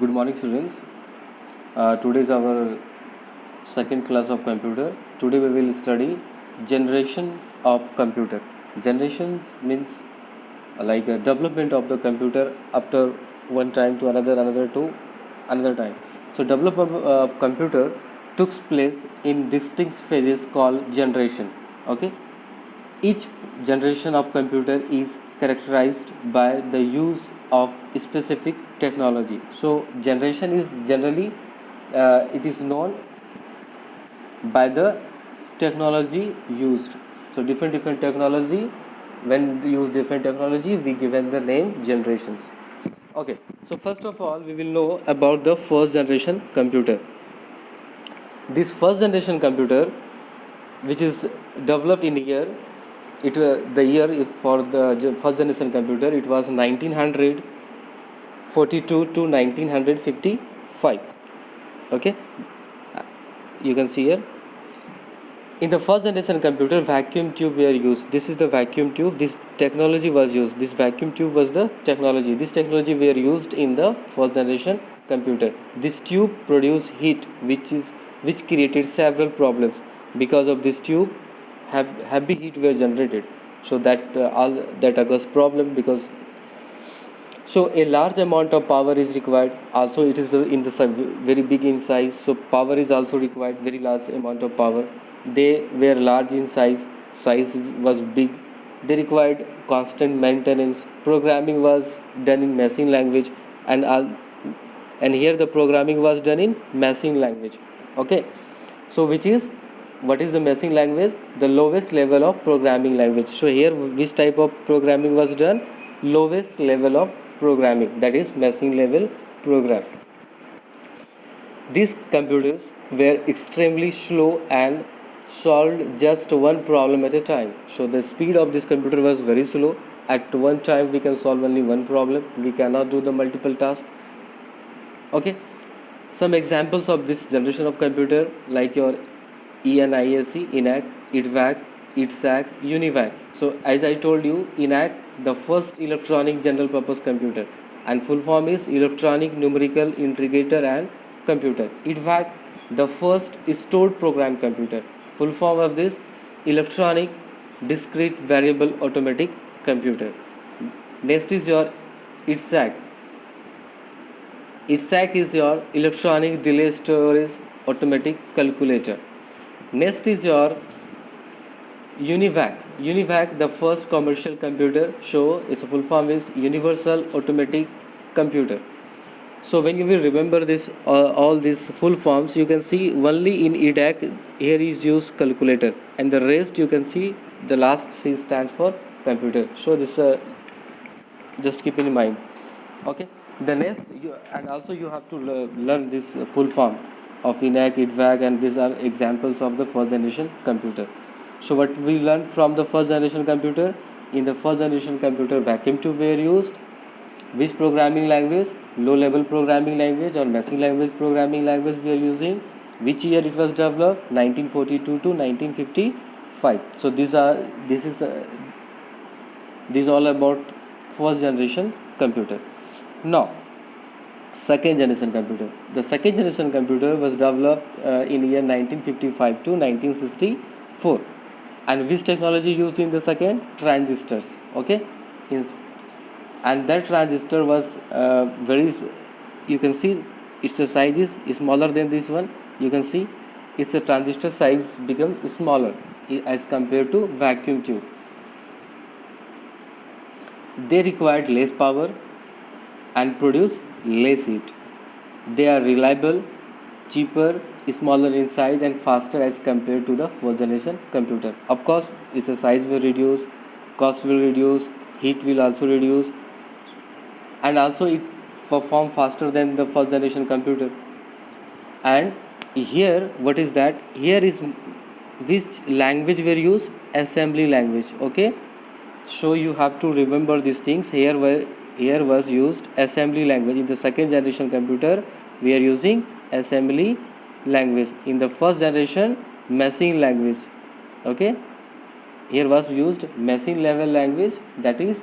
Good morning, students. Today is our second class of computer. Today we will study generations of computer. Generations means like a development of the computer after one time to another to another time. So development of computer took place in distinct phases called generation. Okay, each generation of computer is characterized by the use of specific technology. So generation is generally it is known by the technology used. So different technology, when we use different technology, we given the name generations. Okay, so first of all we will know about the first generation computer. This first generation computer, which is developed in year, the year for the first generation computer, it was 1942 to 1955. Okay, you can see here. In the first generation computer, vacuum tube were used. This is the vacuum tube. This technology was used. This vacuum tube was the technology. This technology were used in the first generation computer. This tube produced heat, which created several problems. Because of this tube, heavy heat were generated. So that all that occurs problem, because so a large amount of power is required. Also it is in the very big in size, so power is also required, very large amount of power. They were large in size was big. They required constant maintenance. Programming was done in machine language, and all, and here the programming was done in machine language. Okay, so which is, what is the machine language? The lowest level of programming language. So here which type of programming was done? Lowest level of programming, that is machine level program. These computers were extremely slow and solved just one problem at a time. So the speed of this computer was very slow. At one time we can solve only one problem. We cannot do the multiple tasks. Okay, some examples of this generation of computer, like your ENIAC, ENAC, ITVAC, ITSAC, UNIVAC. So as I told you, ENAC, the first electronic general purpose computer, and full form is electronic numerical integrator and computer. ITVAC, the first stored program computer. Full form of this, electronic discrete variable automatic computer. Next is your ITSAC. ITSAC is your electronic delay storage automatic calculator. Next is your UNIVAC. UNIVAC, the first commercial computer. So its full form is Universal Automatic Computer. So when you will remember this, all these full forms, you can see only in EDAC here is used calculator, and the rest you can see the last C stands for computer. So this just keep in mind. Okay, the next and also you have to learn this full form of ENAC, ITVAC, and these are examples of the first generation computer. So what we learned from the first generation computer? In the first generation computer, vacuum tube were used. Which programming language? Low level programming language or machine language programming language we are using. Which year it was developed? 1942 to 1955. So this all about first generation computer. Now second generation computer. The second generation computer was developed in year 1955 to 1964. And which technology used in the second? Transistors. Okay, and that transistor was very, you can see its size is smaller than this one. You can see its transistor size become smaller as compared to vacuum tube. They required less power and produce less heat. They are reliable, cheaper, smaller in size, and faster as compared to the first generation computer. Of course, its size will reduce, cost will reduce, heat will also reduce, and also it perform faster than the first generation computer. And here, what is that? Here is which language were used? Assembly language. Okay, so you have to remember these things. Here was used assembly language. In the second generation computer, we are using assembly language. In the first generation, machine language. Okay, here was used machine level language, that is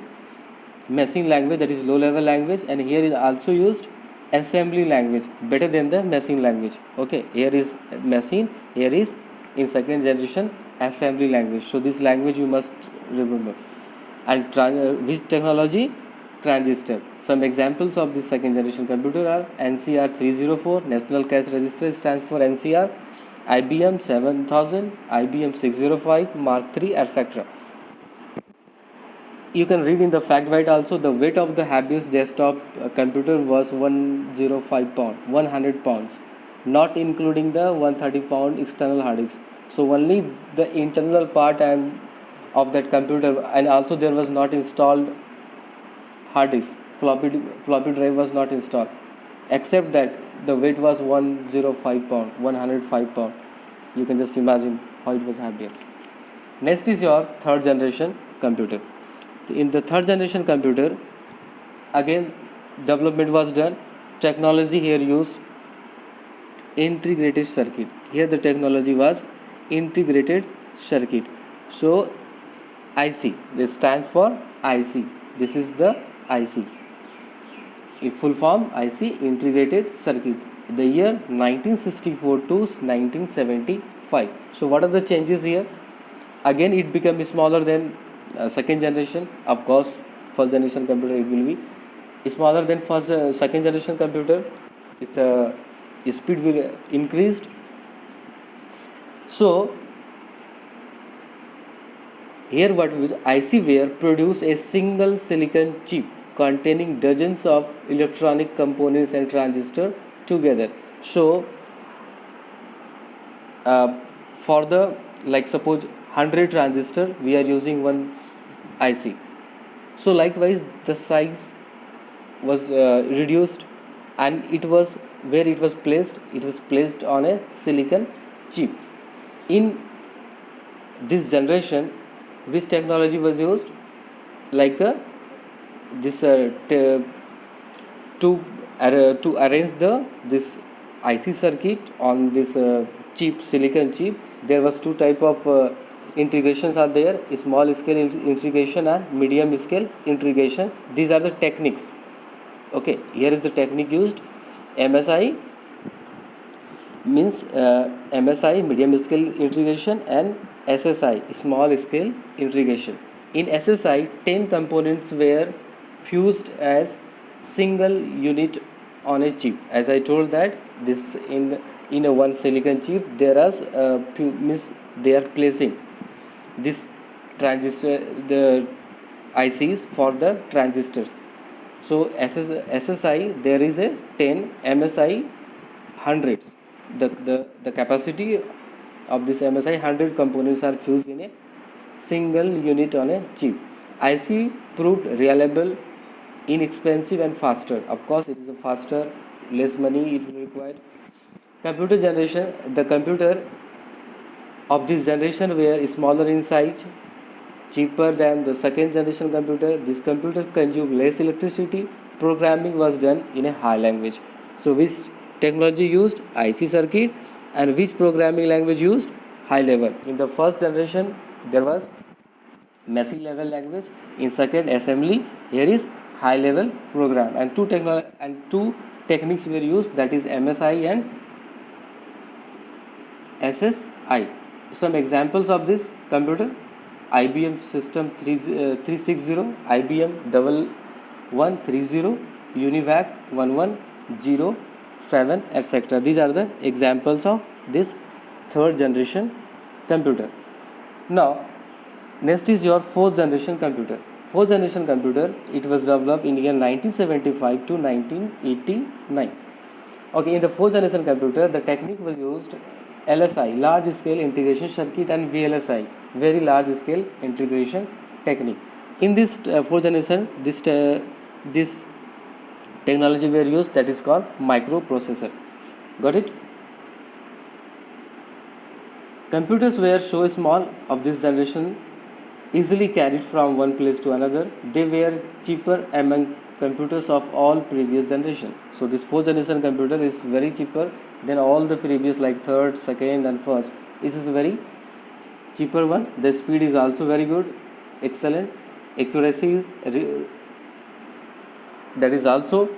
machine language, that is low level language, and here is also used assembly language better than the machine language. Okay, here is machine, here is in second generation assembly language. So this language you must remember. And which technology? Transistor. Some examples of this second generation computer are NCR 304, National Cash Register stands for NCR, IBM 7000, IBM 605, Mark III, etc. You can read in the fact sheet also, the weight of the Habeas desktop computer was 105 pound, 100 pounds, not including the 130 pound external hard disk. So only the internal part and of that computer, and also there was not installed hard disk, floppy drive was not installed, except that the weight was 105 pound, 105 pound. You can just imagine how it was happening. Next is your third generation computer. In the third generation computer, again development was done. Technology here used integrated circuit. Here the technology was integrated circuit. So IC, this stands for IC. This is the IC. In full form, IC, integrated circuit. The year 1964 to 1975. So what are the changes here? Again it became smaller than second generation. Of course, first generation computer it will be smaller than second generation computer. Its speed will increased. So here what is ICware produce a single silicon chip containing dozens of electronic components and transistors together. So for the, like suppose 100 transistor, we are using one IC. So likewise the size was reduced, and it was where it was placed on a silicon chip. In this generation, which technology was used? Like this to arrange this IC circuit on this chip, silicon chip, there was two type of integrations are there: small scale integration and medium scale integration. These are the techniques. Okay, here is the technique used. MSI means MSI, medium scale integration, and SSI, small scale integration. In SSI, 10 components were fused as single unit on a chip. As I told that this in a one silicon chip, there are means they are placing this transistor, the ICs for the transistors. So SSI there is a 10, MSI hundreds. The capacity of this MSI 100 components are fused in a single unit on a chip. IC proved reliable, inexpensive and faster. Of course it is a faster, less money it will require. Computer generation, the computer of this generation were smaller in size, cheaper than the second generation computer. This computer consumed less electricity. Programming was done in a high language. So which technology used? IC circuit. And which programming language used? High level. In the first generation there was machine level language. In second, assembly. Here is high level program. And two techniques were used, that is MSI and SSI. Some examples of this computer: IBM System 360, IBM 1130, UNIVAC 1107, etc. These are the examples of this third generation computer. Now next is your fourth generation computer. Fourth generation computer, it was developed in year 1975 to 1989. Okay, in the fourth generation computer, the technique was used LSI, large scale integration circuit, and VLSI, very large scale integration technique. In this fourth generation, this technology were used, that is called microprocessor. Got it? Computers were so small of this generation, easily carried from one place to another. They were cheaper among computers of all previous generation. So this fourth generation computer is very cheaper than all the previous, like third, second and first. This is a very cheaper one. The speed is also very good, excellent. Accuracy is that is also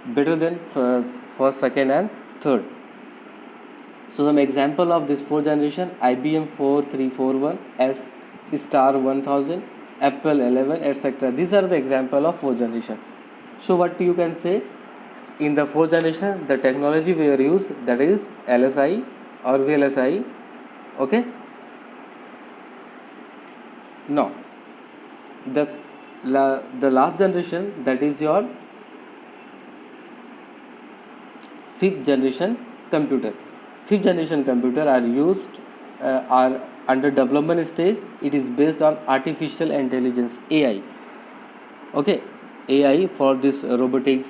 better than first, second and third. So some example of this fourth generation: IBM 4341, S star 1000, Apple 11, etc. These are the example of fourth generation. So what you can say, in the fourth generation the technology we are used, that is LSI or VLSI. Okay. Now the last generation, that is your fifth generation computer. Fifth generation computer are used, are under development stage. It is based on artificial intelligence, AI. Okay. AI for this robotics,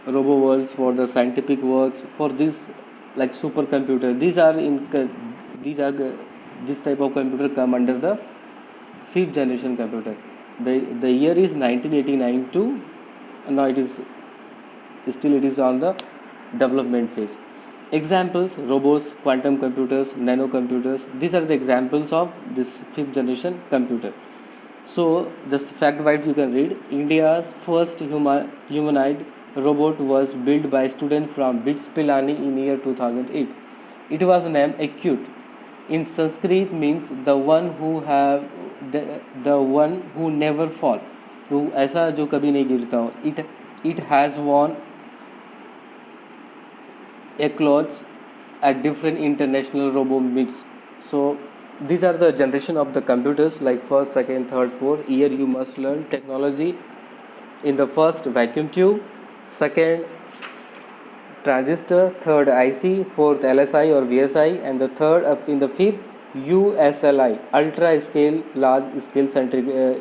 robo worlds, for the scientific works, for this like supercomputer. These are this type of computer come under the fifth generation computer. The year is 1989 to now it is still it is on the development phase. Examples: robots, quantum computers, nano computers. These are the examples of this fifth generation computer. So just fact wise you can read: India's first humanoid robot was built by students from BITS Pilani in year 2008. It was named Acute. In Sanskrit means the one who have the one who never fall. तो ऐसा जो कभी नहीं गिरता हो. It has won accolades at different international robo meets. So these are the generation of the computers, like first, second, third, fourth. Here you must learn technology. In the first, vacuum tube; second, transistor; third, IC; fourth, LSI or VSI; and the third in the fifth, USLI, ultra scale large scale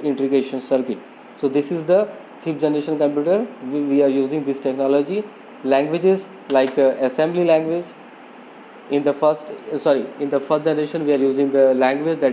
integration circuit. So this is the fifth generation computer. We are using this technology. Languages like assembly language. In the first generation we are using the language that